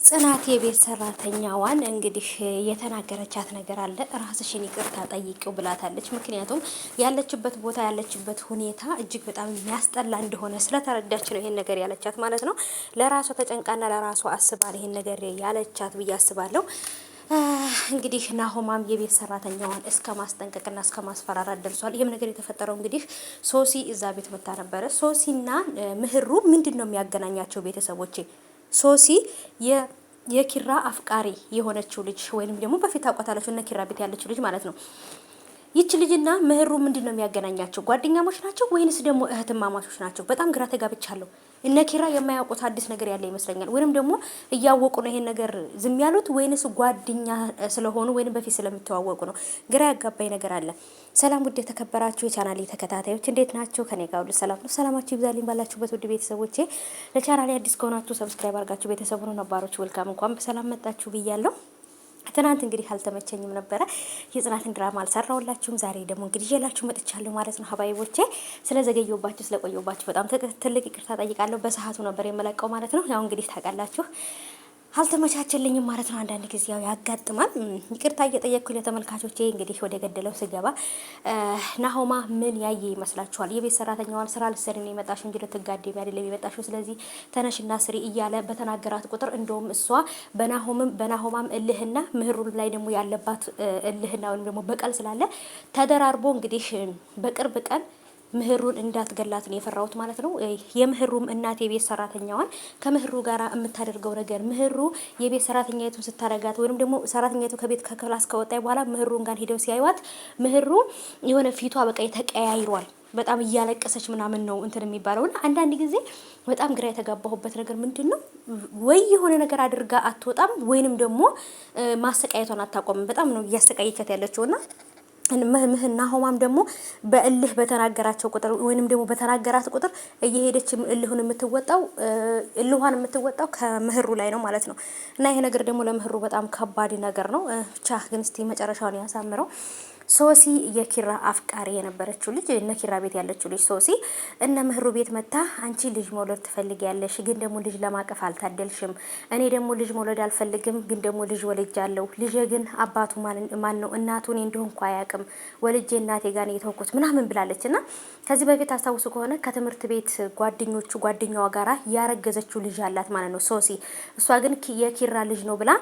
ጽናት የቤት ሰራተኛዋን እንግዲህ የተናገረቻት ነገር አለ። ራስሽን ይቅርታ ጠይቂው ብላታለች። ምክንያቱም ያለችበት ቦታ ያለችበት ሁኔታ እጅግ በጣም የሚያስጠላ እንደሆነ ስለተረዳች ነው ይሄን ነገር ያለቻት ማለት ነው። ለራሷ ተጨንቃና ለራሷ አስባ ይሄን ነገር ያለቻት ብዬ አስባለሁ። እንግዲህ ናሆማም የቤት ሰራተኛዋን እስከ ማስጠንቀቅና እስከ ማስፈራራት ደርሷል። ይሄም ነገር የተፈጠረው እንግዲህ ሶሲ እዛ ቤት መታ ነበረ። ሶሲና ምህሩ ምንድነው የሚያገናኛቸው? ቤተሰቦቼ ሶሲ የኪራ አፍቃሪ የሆነችው ልጅ ወይንም ደግሞ በፊት አውቃታለች እና ኪራ ቤት ያለችው ልጅ ማለት ነው። ይች ልጅና ምህሩ ምንድነው የሚያገናኛቸው? ጓደኛሞች ናቸው ወይንስ ደግሞ እህትማማቾች ናቸው? በጣም ግራ ተጋብቻለሁ። እነ ኪራ የማያውቁት አዲስ ነገር ያለ ይመስለኛል። ወይንም ደግሞ እያወቁ ነው ይሄን ነገር ዝም ያሉት ወይንስ ጓደኛ ስለሆኑ ወይንም በፊት ስለምትዋወቁ ነው? ግራ ያጋባኝ ነገር አለ። ሰላም ውድ የተከበራችሁ የቻናሌ ተከታታዮች እንዴት ናችሁ? ከኔ ጋር ሁሉ ሰላም ነው። ሰላማችሁ ይብዛልኝ ባላችሁበት ውድ ቤተሰቦቼ። ለቻናሌ አዲስ ከሆናችሁ ሰብስክራይብ አድርጋችሁ ቤተሰቡን ነባሮች ወልካም እንኳን በሰላም መጣችሁ ብያለሁ። ትናንት እንግዲህ አልተመቸኝም ነበረ የጽናትን ድራማ አልሰራውላችሁም። ዛሬ ደግሞ እንግዲህ ይዤላችሁ መጥቻለሁ ማለት ነው። ሀባይቦቼ ስለዘገየሁባችሁ ስለቆየሁባችሁ በጣም ትልቅ ይቅርታ ጠይቃለሁ። በሰዓቱ ነበር የመለቀው ማለት ነው። ያው እንግዲህ ታውቃላችሁ አልተመቻቸልኝም ማለት ነው። አንዳንድ ጊዜ ያው ያጋጥማል። ይቅርታ እየጠየቅኩ ለተመልካቾቼ እንግዲህ ወደ ገደለው ስገባ ናሆማ ምን ያየ ይመስላችኋል? የቤት ሰራተኛዋን ስራ ልትሰሪ ነው የመጣሽው እንጂ ልትጋደሚ አይደለም የመጣሽው፣ ስለዚህ ተነሽና ስሪ እያለ በተናገራት ቁጥር እንደውም እሷ በናሆማም እልህና ምህሩ ላይ ደግሞ ያለባት እልህና ወይም ደግሞ በቀል ስላለ ተደራርቦ እንግዲህ በቅርብ ቀን ምህሩን እንዳትገላት ነው የፈራሁት ማለት ነው። የምህሩም እናት የቤት ሰራተኛዋን ከምህሩ ጋራ የምታደርገው ነገር ምህሩ የቤት ሰራተኛይቱን ስታረጋት ወይንም ደግሞ ሰራተኛይቱ ከቤት ከክላስ ከወጣይ በኋላ ምህሩን ጋር ሄደው ሲያዩት ምህሩ የሆነ ፊቷ በቃ ተቀያይሯል። በጣም እያለቀሰች ምናምን ነው እንትን የሚባለውና አንዳንድ ጊዜ በጣም ግራ የተጋባሁበት ነገር ምንድነው ወይ የሆነ ነገር አድርጋ አትወጣም ወይንም ደግሞ ማሰቃየቷን አታቆምም። በጣም ነው እያሰቃየቻት ያለችውና ናሆማም ደግሞ በእልህ በተናገራቸው ቁጥር ወይንም ደግሞ በተናገራት ቁጥር እየሄደች እልሁን የምትወጣው ከምህሩ ላይ ነው ማለት ነው። እና ይሄ ነገር ደግሞ ለምህሩ በጣም ከባድ ነገር ነው። ብቻ ግን እስቲ መጨረሻውን ያሳምረው። ሶሲ የኪራ አፍቃሪ የነበረችው ልጅ እነ ኪራ ቤት ያለችው ልጅ ሶሲ እነ ምህሩ ቤት መታ አንቺ ልጅ መውለድ ትፈልጊያለሽ፣ ግን ደግሞ ልጅ ለማቀፍ አልታደልሽም። እኔ ደግሞ ልጅ መውለድ አልፈልግም፣ ግን ደግሞ ልጅ ወልጃለሁ። ልጄ ግን አባቱ ማን ነው እናቱ እኔ እንደሆንኩ አያውቅም። ወልጄ እናቴ ጋር ነው የተውኩት ምናምን ብላለች። እና ከዚህ በፊት አስታውሱ ከሆነ ከትምህርት ቤት ጓደኛዋ ጋራ ያረገዘችው ልጅ አላት ማለት ነው ሶሲ። እሷ ግን የኪራ ልጅ ነው ብላ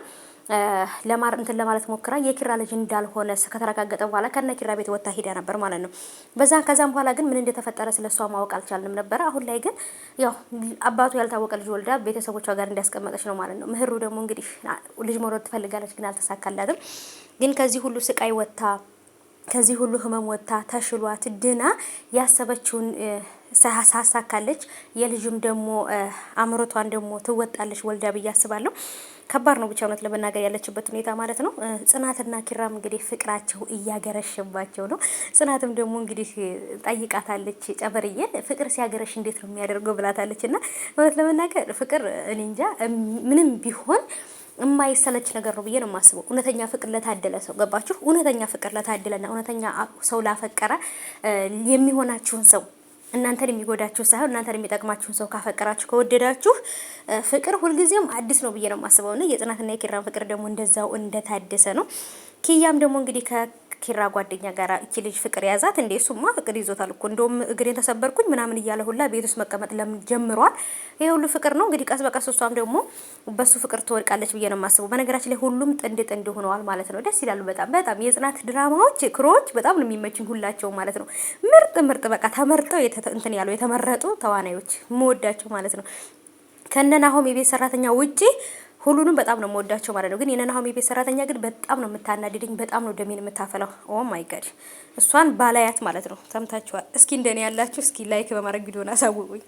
ለማለት ሞክራ የኪራ ልጅ እንዳልሆነ ከተረጋገጠ በኋላ ከነ ኪራ ቤት ወጣ ሄዳ ነበር ማለት ነው። ከዛም በኋላ ግን ምን እንደተፈጠረ ስለሷ ማወቅ አልቻልንም ነበር። አሁን ላይ ግን ያው አባቱ ያልታወቀ ልጅ ወልዳ ቤተሰቦቿ ጋር እንዲያስቀመጠች ነው ማለት ነው። ምህሩ ደግሞ እንግዲህ ልጅ መውለድ ትፈልጋለች፣ ግን አልተሳካላትም። ግን ከዚህ ሁሉ ስቃይ ወጣ ከዚህ ሁሉ ህመም ወጣ ተሽሏት ድና ያሰበችውን ሳሳካለች። የልጅም ደግሞ አምሮቷን ደግሞ ትወጣለች ወልዳ ብዬ አስባለሁ። ከባድ ነው ብቻ እውነት ለመናገር ያለችበት ሁኔታ ማለት ነው። ጽናትና ኪራም እንግዲህ ፍቅራቸው እያገረሸባቸው ነው። ጽናትም ደግሞ እንግዲህ ጠይቃታለች ጨበርዬን ፍቅር ሲያገረሽ እንዴት ነው የሚያደርገው ብላታለች። እና እውነት ለመናገር ፍቅር እኔ እንጃ ምንም ቢሆን የማይሰለች ነገር ነው ብዬ ነው የማስበው። እውነተኛ ፍቅር ለታደለ ሰው ገባችሁ? እውነተኛ ፍቅር ለታደለና እውነተኛ ሰው ላፈቀረ የሚሆናችሁን ሰው እናንተን የሚጎዳችሁ ሳይሆን እናንተን የሚጠቅማችሁን ሰው ካፈቀራችሁ ከወደዳችሁ ፍቅር ሁልጊዜም አዲስ ነው ብዬ ነው የማስበው። እና የጽናትና የኪራን ፍቅር ደግሞ እንደዛው እንደታደሰ ነው። ኪያም ደግሞ እንግዲህ ከኪራ ጓደኛ ጋር እቺ ልጅ ፍቅር ያዛት እንዴ? እሱማ ፍቅር ይዞታል እኮ እንደውም እግሬን ተሰበርኩኝ ምናምን እያለ ሁላ ቤት ውስጥ መቀመጥ ለምን ጀምሯል። ይሄ ሁሉ ፍቅር ነው እንግዲህ። ቀስ በቀስ እሷም ደግሞ በሱ ፍቅር ትወድቃለች ብዬ ነው የማስበው። በነገራችን ላይ ሁሉም ጥንድ ሆነዋል ማለት ነው። ደስ ይላሉ በጣም የጽናት ድራማዎች ክሮች በጣም ነው የሚመችኝ ሁላቸው ማለት ነው። ምርጥ በቃ ተመርጠው እንትን ያለው የተመረጡ ተዋናዮች የምወዳቸው ማለት ነው። ከነናሆም የቤት ሰራተኛ ውጪ ሁሉንም በጣም ነው የምወዳቸው ማለት ነው። ግን የነናሆም የቤት ሰራተኛ ግን በጣም ነው የምታናድድኝ፣ በጣም ነው ደሜን የምታፈላው። ኦ ማይ ጋድ እሷን ባላያት ማለት ነው። ሰምታችኋል። እስኪ እንደኔ ያላችሁ እስኪ ላይክ በማድረግ ቪዲዮን አሳውቁኝ።